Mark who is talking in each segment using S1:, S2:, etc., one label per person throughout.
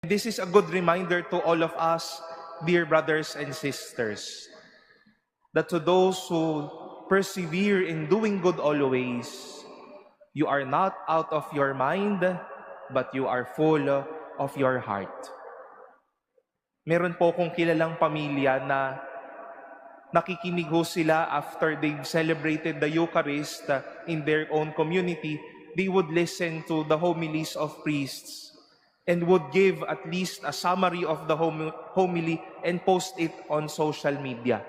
S1: This is a good reminder to all of us, dear brothers and sisters, that to those who persevere in doing good always, you are not out of your mind, but you are full of your heart. Meron po kong kilalang pamilya na nakikinig ho sila after they've celebrated the Eucharist in their own community. They would listen to the homilies of priests and would give at least a summary of the homily and post it on social media.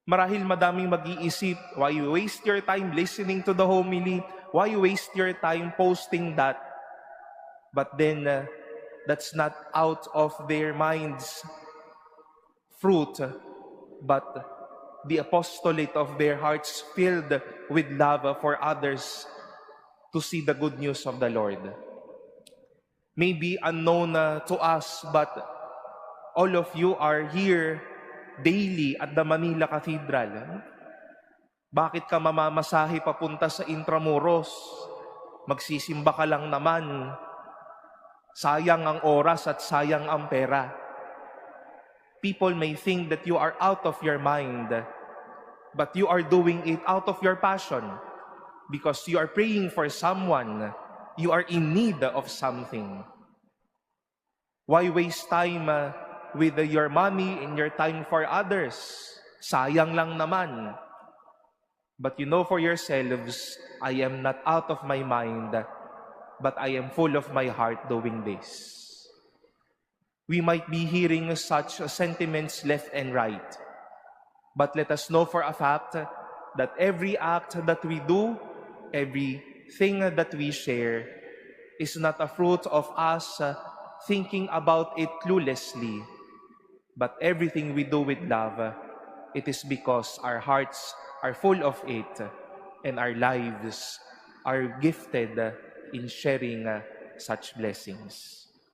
S1: Marahil madaming mag-iisip, why you waste your time listening to the homily? Why you waste your time posting that? But then, that's not out of their minds' fruit, but the apostolate of their hearts filled with love for others to see the good news of the Lord. May be unknown to us, but all of you are here daily at the Manila Cathedral. Bakit ka mamamasahe papunta sa Intramuros? Magsisimba ka lang naman. Sayang ang oras at sayang ang pera. People may think that you are out of your mind, but you are doing it out of your passion because you are praying for someone. You are in need of something. Why waste time with your money and your time for others? Sayang lang naman. But you know for yourselves, I am not out of my mind, but I am full of my heart doing this. We might be hearing such sentiments left and right, but let us know for a fact that every act that we do, everything that we share, is not a fruit of us thinking about it cluelessly, but everything we do with love, it is because our hearts are full of it and our lives are gifted in sharing such blessings.